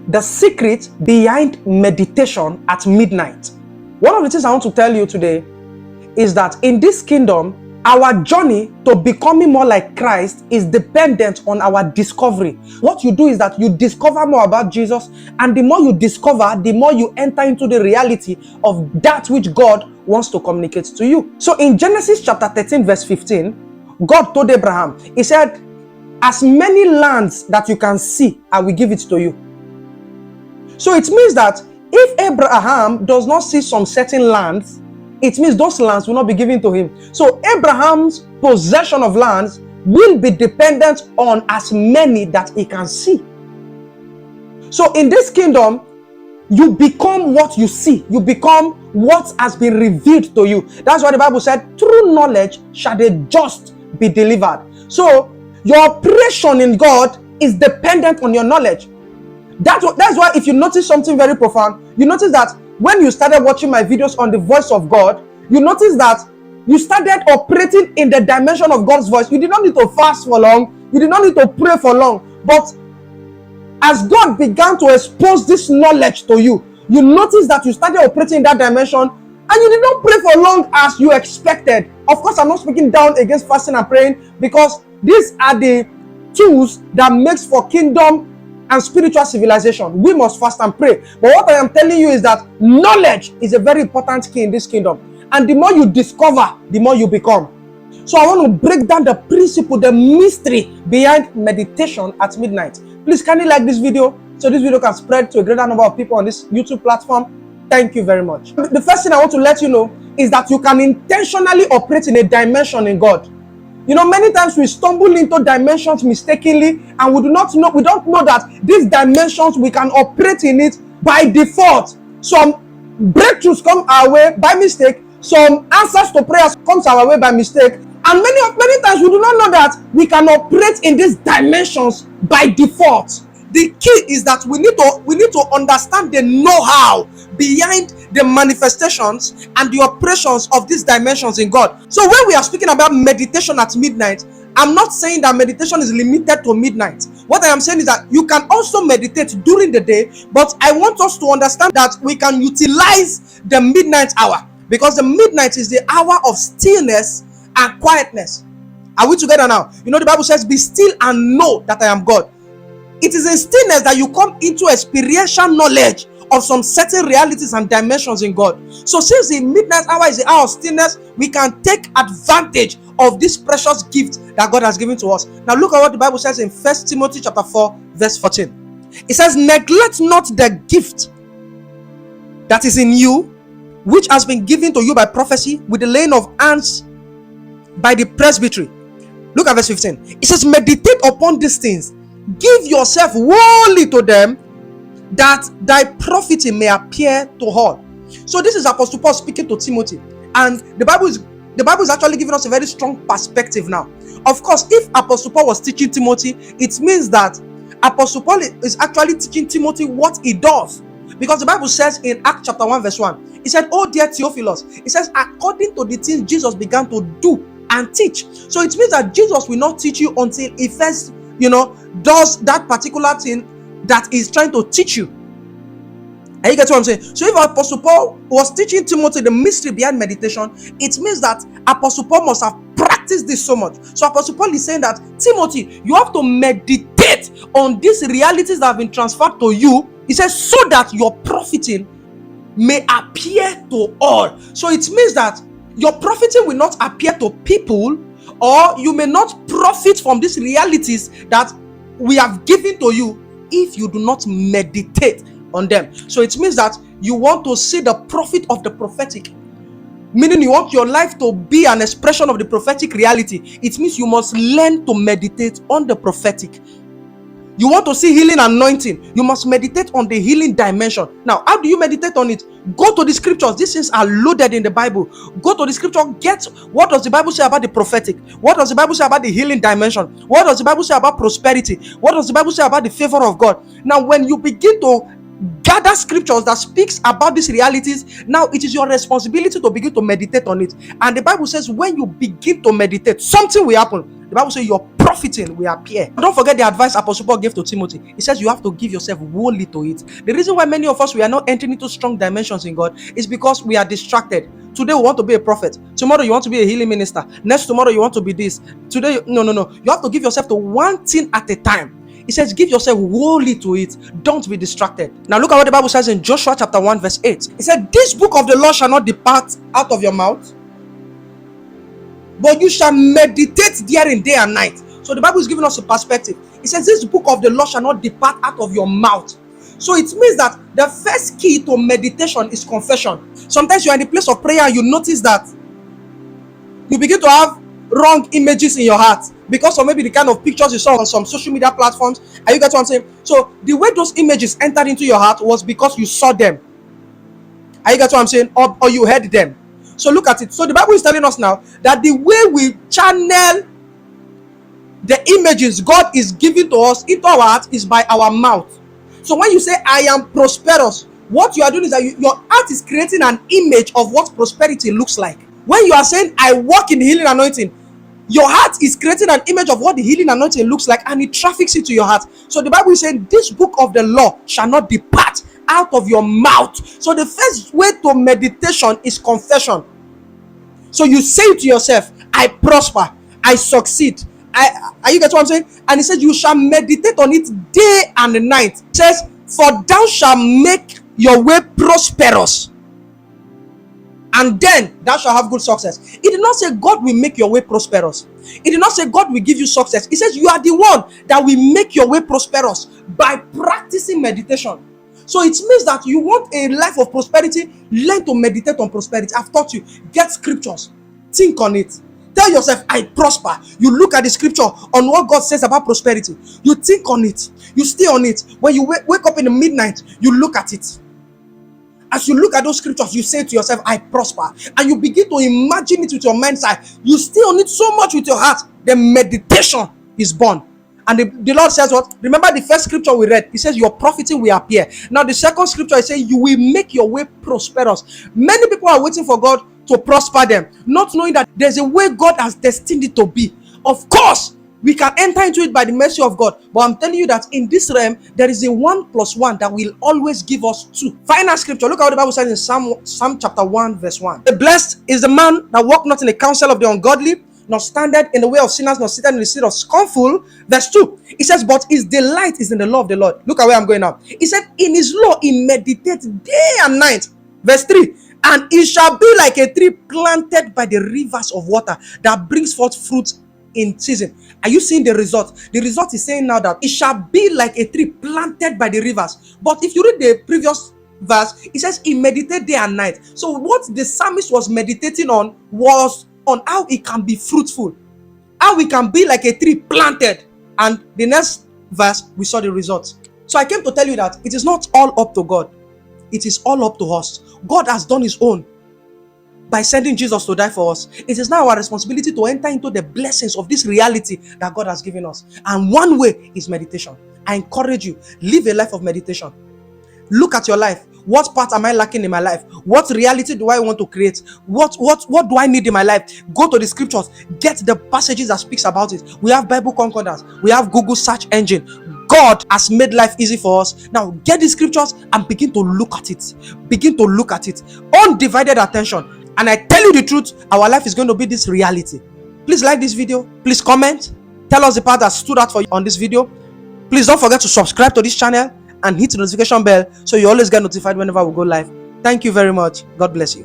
the secret behind meditation at midnight. One of the things I want to tell you today is that in this kingdom, our journey to becoming more like Christ is dependent on our discovery. What you do is that you discover more about Jesus, and the more you discover, the more you enter into the reality of that which God wants to communicate to you. So in Genesis chapter 13 verse 15, God told Abraham, he said, as many lands that you can see, I will give it to you. So it means that if Abraham does not see some certain lands, it means those lands will not be given to him. So Abraham's possession of lands will be dependent on as many that he can see. So in this kingdom, you become what you see. You become what has been revealed to you. That's why the Bible said, through knowledge shall the just be delivered. So your operation in God is dependent on your knowledge. That's why if you notice something very profound, you notice that when you started watching my videos on the voice of God, you notice that you started operating in the dimension of God's voice. You did not need to fast for long. You did not need to pray for long. But as God began to expose this knowledge to you, you notice that you started operating in that dimension, and you did not pray for long as you expected. Of course, I'm not speaking down against fasting and praying, because these are the tools that makes for kingdom and spiritual civilization. We must fast and pray. But what I am telling you is that knowledge is a very important key in this kingdom. And the more you discover, the more you become. So I want to break down the principle, the mystery behind meditation at midnight. Please kindly like this video so this video can spread to a greater number of people on this YouTube platform. Thank you very much. The first thing I want to let you know is that you can intentionally operate in a dimension in God. You know, many times we stumble into dimensions mistakenly, and we don't know that these dimensions, we can operate in it by default. Some breakthroughs come our way by mistake. Some answers to prayers comes our way by mistake. And many times we do not know that we can operate in these dimensions by default. The key is that we need to understand the know-how behind the manifestations and the operations of these dimensions in God. So when we are speaking about meditation at midnight, I'm not saying that meditation is limited to midnight. What I am saying is that you can also meditate during the day, but I want us to understand that we can utilize the midnight hour, because the midnight is the hour of stillness and quietness. Are we together now? You know, the Bible says, be still and know that I am God. It is in stillness that you come into experiential knowledge of some certain realities and dimensions in God. So since the midnight hour is the hour of stillness, we can take advantage of this precious gift that God has given to us. Now look at what the Bible says in 1 Timothy chapter 4 verse 14. It says, neglect not the gift that is in you, which has been given to you by prophecy with the laying of hands by the presbytery. Look at verse 15. It says, meditate upon these things, give yourself wholly to them, that thy profiting may appear to all. So this is Apostle Paul speaking to Timothy, and the Bible is actually giving us a very strong perspective now. Of course, if Apostle Paul was teaching Timothy, it means that Apostle Paul is actually teaching Timothy what he does, because the Bible says in Acts chapter 1 verse 1, it said, oh dear Theophilus, it says, according to the things Jesus began to do and teach. So it means that Jesus will not teach you until he first, does that particular thing that is trying to teach you. And you get what I'm saying? So if Apostle Paul was teaching Timothy the mystery behind meditation, it means that Apostle Paul must have practiced this so much. So Apostle Paul is saying that, Timothy, you have to meditate on these realities that have been transferred to you. He says, so that your profiting may appear to all. So it means that your profiting will not appear to people, or you may not profit from these realities that we have given to you if you do not meditate on them. So it means that you want to see the profit of the prophetic, meaning you want your life to be an expression of the prophetic reality. It means you must learn to meditate on the prophetic. You want to see healing anointing, you must meditate on the healing dimension. Now, how do you meditate on it? Go to the scriptures. These things are loaded in the Bible. Go to the scripture, get what does the Bible say about the prophetic? What does the Bible say about the healing dimension? What does the Bible say about prosperity? What does the Bible say about the favor of God? Now, when you begin to gather scriptures that speaks about these realities, now it is your responsibility to begin to meditate on it. And the Bible says when you begin to meditate, something will happen. The Bible says your profiting will appear. Don't forget the advice Apostle Paul gave to Timothy. He says you have to give yourself wholly to it. The reason why many of us we are not entering into strong dimensions in God is because we are distracted. Today we want to be a prophet. Tomorrow you want to be a healing minister. Next tomorrow you want to be this. Today, no. You have to give yourself to one thing at a time. He says, give yourself wholly to it. Don't be distracted. Now look at what the Bible says in Joshua chapter 1 verse 8. It said, this book of the law shall not depart out of your mouth, but you shall meditate therein day and night. So the Bible is giving us a perspective. It says, this book of the law shall not depart out of your mouth. So it means that the first key to meditation is confession. Sometimes you are in the place of prayer and you notice that you begin to have wrong images in your heart because of maybe the kind of pictures you saw on some social media platforms. Are you get what I'm saying? So the way those images entered into your heart was because you saw them. Are you get what I'm saying? Or you heard them. So look at it. So the Bible is telling us now that the way we channel the images God is giving to us into our heart is by our mouth. So when you say I am prosperous, what you are doing is that your heart is creating an image of what prosperity looks like. When you are saying I walk in healing anointing, your heart is creating an image of what the healing anointing looks like, and it traffics it to your heart. So the Bible is saying this book of the law shall not depart out of your mouth. So the first way to meditation is confession. So you say to yourself, I prosper, I succeed. Are you get what I'm saying? And he says you shall meditate on it day and night. It says, for thou shalt make your way prosperous, and then thou shalt have good success. It did not say God will make your way prosperous. It did not say God will give you success. It says you are the one that will make your way prosperous by practicing meditation. So it means that you want a life of prosperity, learn to meditate on prosperity. I've taught you. Get scriptures. Think on it. Tell yourself, I prosper. You look at the scripture on what God says about prosperity. You think on it. You stay on it. When you wake up in the midnight, you look at it. As you look at those scriptures, you say to yourself, I prosper. And you begin to imagine it with your mind's eye. You stay on it so much with your heart. The meditation is born. And the Lord says what? Remember the first scripture we read. He says your profiting will appear. Now the second scripture is saying you will make your way prosperous. Many people are waiting for God to prosper them, not knowing that there's a way God has destined it to be. Of course, we can enter into it by the mercy of God. But I'm telling you that in this realm, there is a 1 + 1 that will always give us 2. Final scripture. Look at what the Bible says in Psalm chapter 1 verse 1. The blessed is the man that walk not in the counsel of the ungodly, nor standeth in the way of sinners, nor sitteth in the seat of scornful. Verse 2. It says, but his delight is in the law of the Lord. Look at where I'm going now. He said, in his law he meditates day and night. Verse 3. And it shall be like a tree planted by the rivers of water that brings forth fruit in season. Are you seeing the result? The result is saying now that it shall be like a tree planted by the rivers. But if you read the previous verse, it says he meditated day and night. So what the psalmist was meditating on was on how it can be fruitful, how we can be like a tree planted. And the next verse, we saw the results. So I came to tell you that it is not all up to God. It is all up to us. God has done his own by sending Jesus to die for us. It is now our responsibility to enter into the blessings of this reality that God has given us. And one way is meditation. I encourage you, live a life of meditation. Look at your life. What part am I lacking in my life? What reality do I want to create? What do I need in my life? Go to the scriptures. Get the passages that speaks about it. We have Bible concordance. We have Google search engine. God has made life easy for us. Now get the scriptures and begin to look at it. Begin to look at it. Undivided attention. And I tell you the truth, our life is going to be this reality. Please like this video. Please comment. Tell us the part that stood out for you on this video. Please don't forget to subscribe to this channel and hit the notification bell so you always get notified whenever we go live. Thank you very much. God bless you.